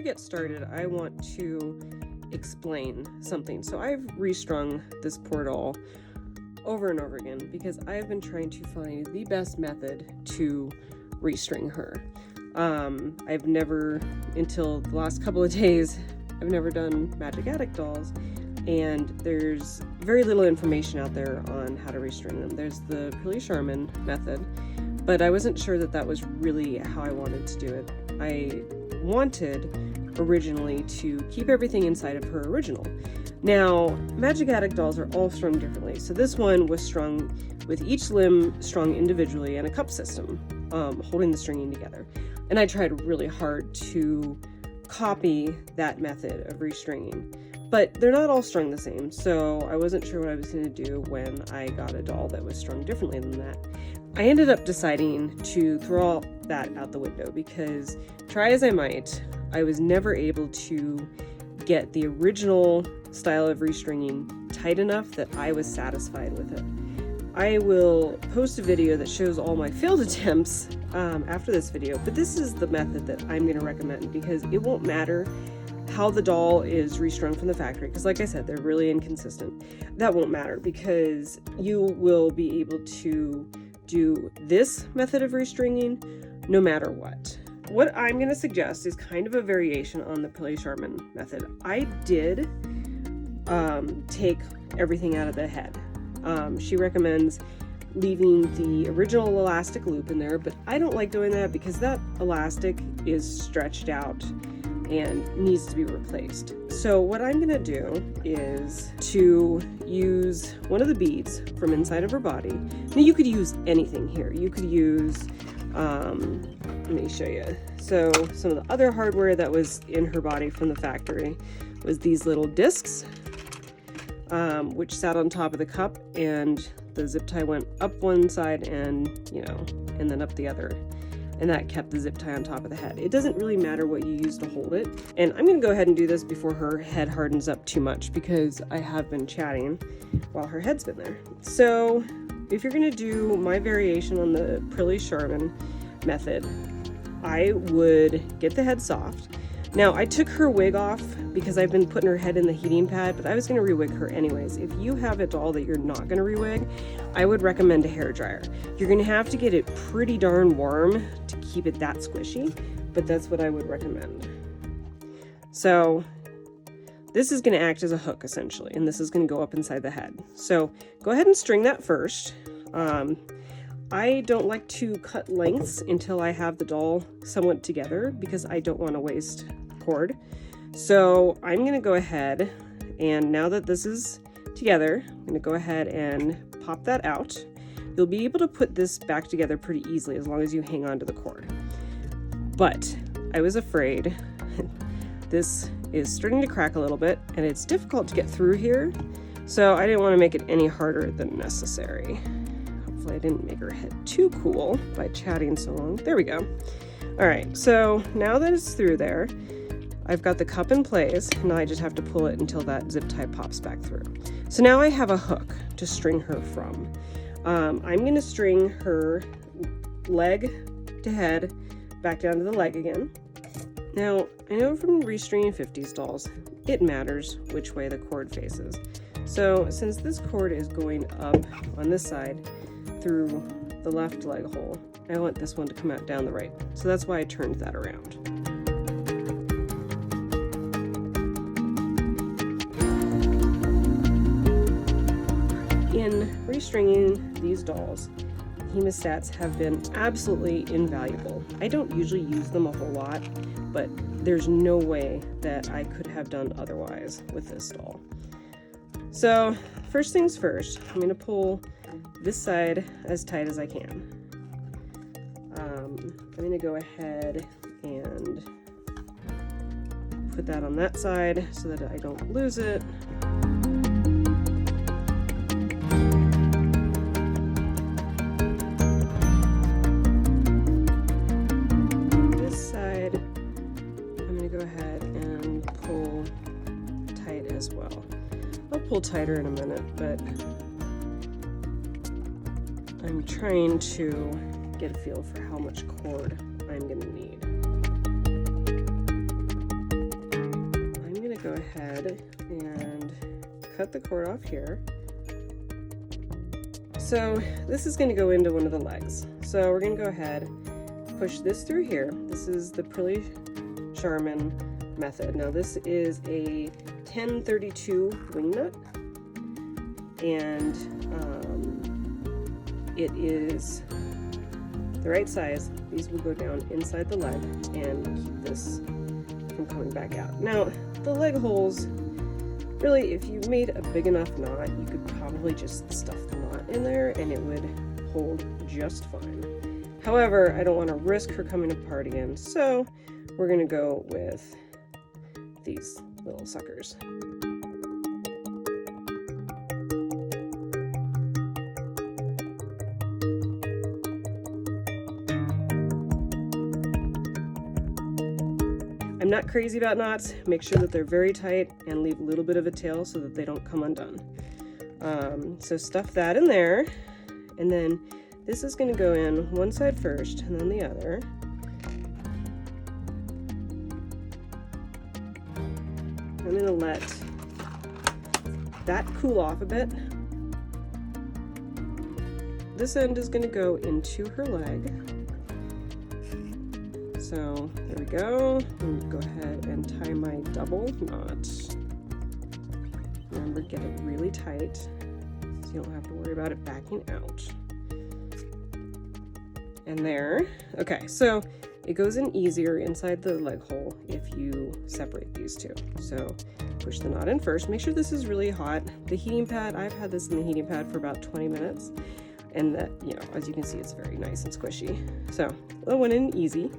I get started, I want to explain something. So I've restrung this poor doll over and over again because I've been trying to find the best method to restring her. I've never, until the last couple of days, I've never done Magic Addict dolls, and there's very little information out there on how to restring them. There's the Prilly Charmin method, but I wasn't sure that that was really how I wanted to do it. I wanted originally to keep everything inside of her original. Now, Magic Addict dolls are all strung differently. So this one was strung with each limb strung individually and a cup system, holding the stringing together. And I tried really hard to copy that method of restringing, but they're not all strung the same. So I wasn't sure what I was going to do when I got a doll that was strung differently than that. I ended up deciding to throw all that out the window because, try as I might, I was never able to get the original style of restringing tight enough that I was satisfied with it. I will post a video that shows all my failed attempts after this video, but this is the method that I'm going to recommend because it won't matter how the doll is restrung from the factory, because like I said, they're really inconsistent. That won't matter because you will be able to do this method of restringing no matter what. What I'm going to suggest is kind of a variation on the Prilly Charmin method. I did take everything out of the head. She recommends leaving the original elastic loop in there, but I don't like doing that because that elastic is stretched out and needs to be replaced. So what I'm gonna do is to use one of the beads from inside of her body. Now you could use anything here. You could use, let me show you. So some of the other hardware that was in her body from the factory was these little discs, which sat on top of the cup, and the zip tie went up one side and then up the other. And that kept the zip tie on top of the head. It doesn't really matter what you use to hold it. And I'm gonna go ahead and do this before her head hardens up too much because I have been chatting while her head's been there. So if you're gonna do my variation on the Prilly Charmin method, I would get the head soft. Now I took her wig off because I've been putting her head in the heating pad, but I was gonna re-wig her anyways. If you have a doll that you're not gonna re-wig, I would recommend a hairdryer. You're gonna have to get it pretty darn warm to keep it that squishy, but that's what I would recommend. So this is gonna act as a hook essentially, and this is gonna go up inside the head. So go ahead and string that first. I don't like to cut lengths until I have the doll somewhat together because I don't want to waste cord. So I'm going to go ahead, and now that this is together, I'm going to go ahead and pop that out. You'll be able to put this back together pretty easily as long as you hang on to the cord. But I was afraid this is starting to crack a little bit and it's difficult to get through here. So I didn't want to make it any harder than necessary. Hopefully I didn't make her head too cool by chatting so long. There we go. All right, so now that it's through there, I've got the cup in place. Now I just have to pull it until that zip tie pops back through. So now I have a hook to string her from. I'm going to string her leg to head back down to the leg again. Now, I know from restringing 50s dolls, it matters which way the cord faces. So since this cord is going up on this side through the left leg hole, I want this one to come out down the right. So that's why I turned that around. In restringing these dolls, Hemostats have been absolutely invaluable. I don't usually use them a whole lot, but there's no way that I could have done otherwise with this doll. So first things first, I'm going to pull this side as tight as I can. I'm going to go ahead and put that on that side so that I don't lose it. This side, I'm going to go ahead and pull tight as well. I'll pull tighter in a minute, but I'm trying to get a feel for how much cord I'm going to need. go ahead and cut the cord off here. So this is going to go into one of the legs. So we're going to go ahead, push this through here. This is the Prilly Charmin method. Now this is a 1032 wing nut, and it is the right size. These will go down inside the leg and keep this from coming back out. Now the leg holes, really, if you made a big enough knot, you could probably just stuff the knot in there and it would hold just fine. However, I don't want to risk her coming apart again, so we're going to go with these little suckers. I'm not crazy about knots. Make sure that they're very tight and leave a little bit of a tail so that they don't come undone. So stuff that in there, and then this is going to go in one side first and then the other. I'm going to let that cool off a bit. This end is going to go into her leg. So there we go. I'm going to go ahead and tie my double knot. Remember, get it really tight so you don't have to worry about it backing out. And there. Okay, so it goes in easier inside the leg hole if you separate these two. So push the knot in first. Make sure this is really hot. The heating pad, I've had this in the heating pad for about 20 minutes. And that, you know, as you can see, it's very nice and squishy. So that went in easy.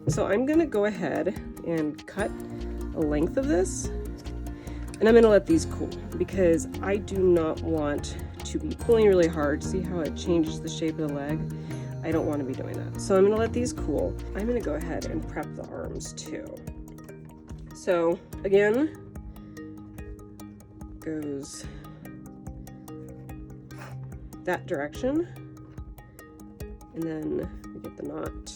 So I'm gonna go ahead and cut a length of this, and I'm gonna let these cool because I do not want to be pulling really hard. See how it changes the shape of the leg? I don't want to be doing that. So I'm gonna let these cool. I'm gonna go ahead and prep the arms too. So again, goes that direction, and then we get the knot.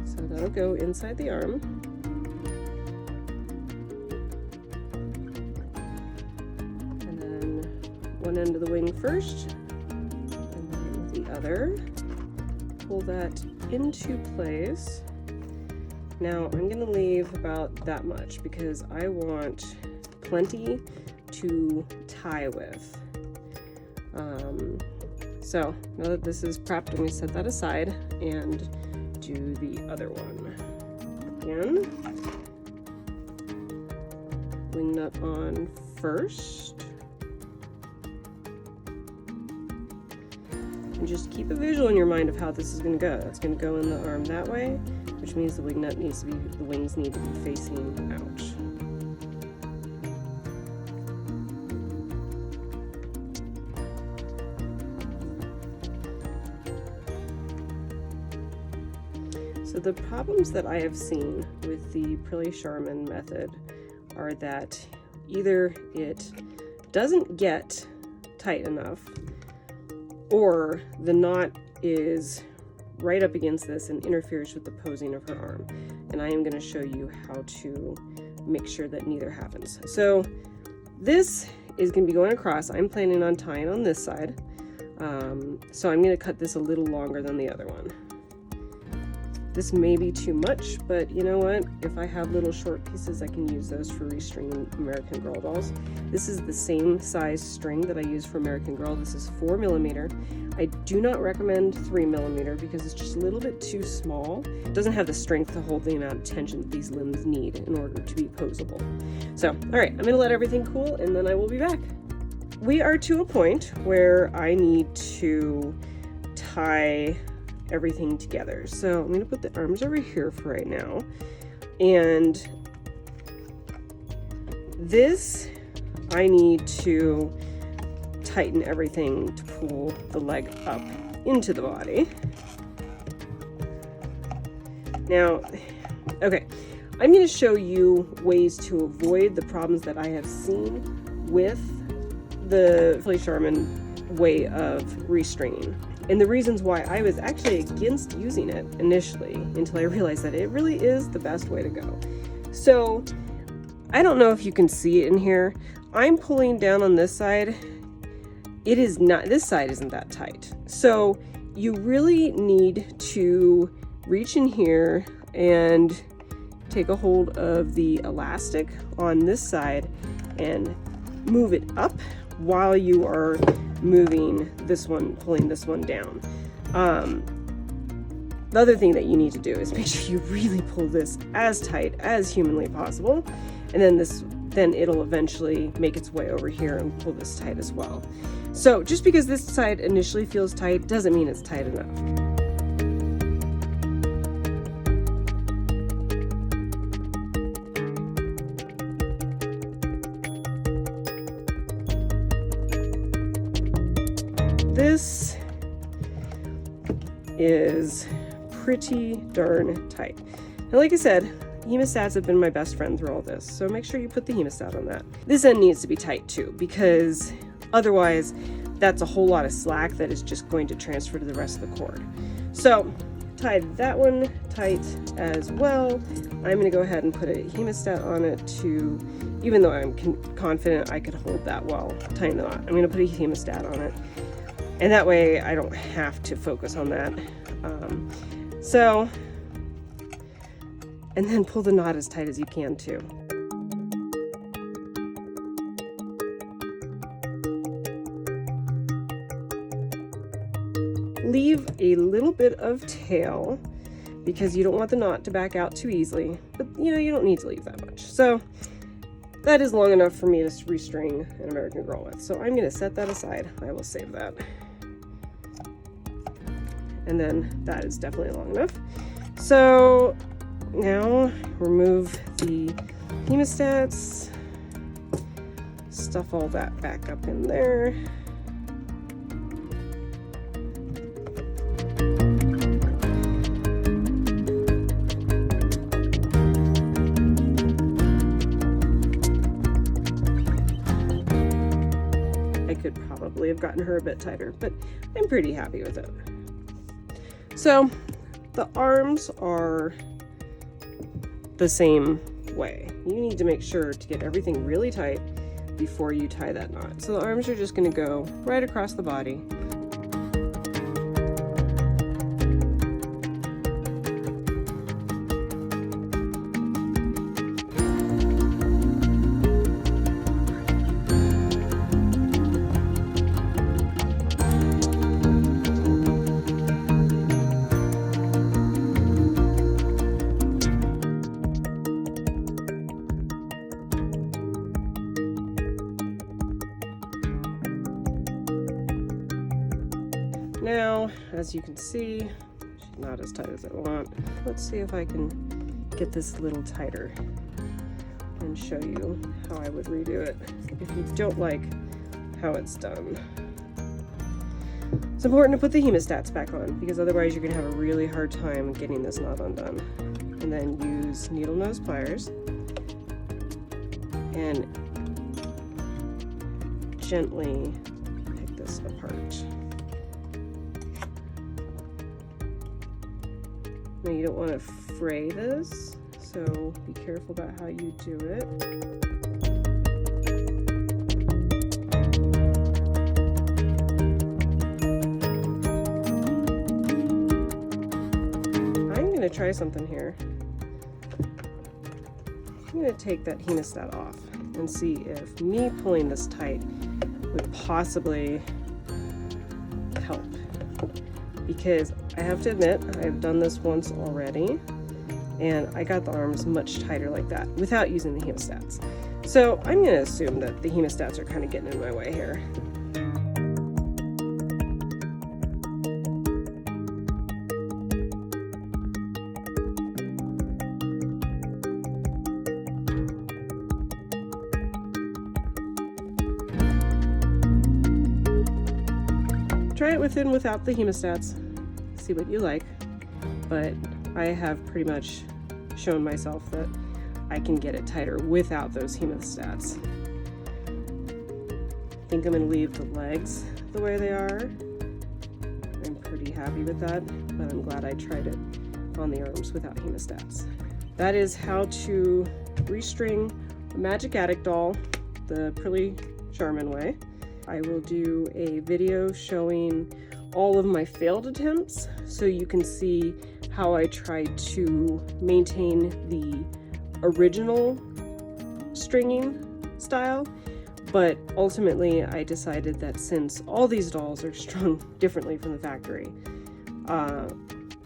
So that'll go inside the arm. And then one end of the wing first, and then the other. Pull that into place. Now I'm going to leave about that much because I want plenty to tie with. So now that this is prepped, I'm going to set that aside and do the other one. Again, wing nut on first. And just keep a visual in your mind of how this is going to go. It's going to go in the arm that way, which means the wing nut needs to be, the wings need to be facing out. So the problems that I have seen with the Prilly Charmin method are that either it doesn't get tight enough, or the knot is right up against this and interferes with the posing of her arm. And I am going to show you how to make sure that neither happens. So this is going to be going across. I'm planning on tying on this side. So I'm going to cut this a little longer than the other one. This may be too much, but you know what? If I have little short pieces, I can use those for restringing American Girl dolls. This is the same size string that I use for American Girl. This is 4mm. I do not recommend 3mm because it's just a little bit too small. It doesn't have the strength to hold the amount of tension that these limbs need in order to be posable. So, all right, I'm gonna let everything cool and then I will be back. We are to a point where I need to tie everything together. So I'm going to put the arms over here for right now. And this, I need to tighten everything to pull the leg up into the body. Now, okay, I'm going to show you ways to avoid the problems that I have seen with the Prilly Charmin way of restringing. And the reasons why I was actually against using it initially, until I realized that it really is the best way to go. So I don't know if you can see it in here. I'm pulling down on this side. It is not, this side isn't that tight. So you really need to reach in here and take a hold of the elastic on this side and move it up while you are moving this one, pulling this one down. The other thing that you need to do is make sure you really pull this as tight as humanly possible, and then it'll eventually make its way over here and pull this tight as well. So just because this side initially feels tight doesn't mean it's tight enough. This is pretty darn tight. And like I said, hemostats have been my best friend through all this, so make sure you put the hemostat on that. This end needs to be tight too, because otherwise that's a whole lot of slack that is just going to transfer to the rest of the cord. So tied that one tight as well. I'm going to go ahead and put a hemostat on it to, even though I'm confident I could hold that while tying the knot, I'm going to put a hemostat on it. And that way I don't have to focus on that. And then pull the knot as tight as you can too. Leave a little bit of tail because you don't want the knot to back out too easily, but you know, you don't need to leave that much. So that is long enough for me to restring an American Girl with. So I'm going to set that aside. I will save that. And then that is definitely long enough. So now remove the hemostats, stuff all that back up in there. I could probably have gotten her a bit tighter, but I'm pretty happy with it. So the arms are the same way. You need to make sure to get everything really tight before you tie that knot. So the arms are just going to go right across the body. Now, as you can see, she's not as tight as I want. Let's see if I can get this a little tighter and show you how I would redo it if you don't like how it's done. It's important to put the hemostats back on because otherwise you're going to have a really hard time getting this knot undone. And then use needle nose pliers and gently pick this apart. Now you don't want to fray this, so be careful about how you do it. I'm going to try something here. I'm going to take that hemostat off and see if me pulling this tight would possibly help. Because I have to admit, I've done this once already, and I got the arms much tighter like that without using the hemostats. So I'm going to assume that the hemostats are kind of getting in my way here. Try it with and without the hemostats, see what you like, but I have pretty much shown myself that I can get it tighter without those hemostats. I think I'm going to leave the legs the way they are. I'm pretty happy with that, but I'm glad I tried it on the arms without hemostats. That is how to restring a Magic Attic doll the Prilly Charmin way. I will do a video showing all of my failed attempts so you can see how I tried to maintain the original stringing style, but ultimately I decided that since all these dolls are strung differently from the factory,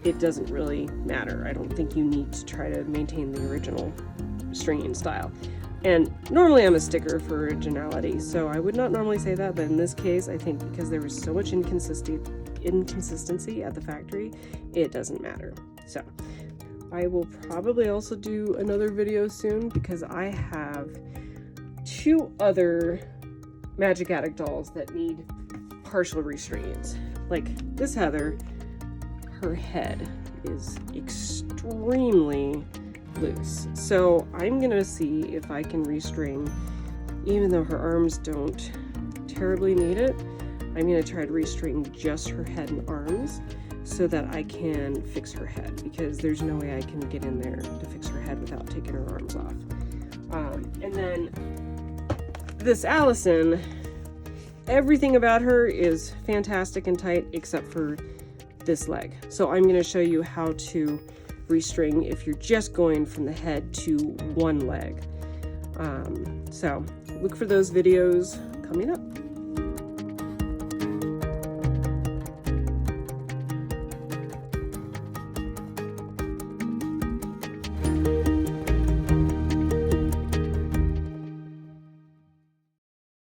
it doesn't really matter. I don't think you need to try to maintain the original stringing style. And normally I'm a sticker for originality, so I would not normally say that, but in this case, I think because there was so much inconsistency at the factory, it doesn't matter. So I will probably also do another video soon because I have 2 other Magic Attic dolls that need partial restringings. Like this Heather, her head is extremely loose. So I'm gonna see if I can restring, even though her arms don't terribly need it. I'm gonna try to restring just her head and arms so that I can fix her head, because there's no way I can get in there to fix her head without taking her arms off. And then this Allison, everything about her is fantastic and tight except for this leg. So I'm gonna show you how to restring if you're just going from the head to one leg. So look for those videos coming up.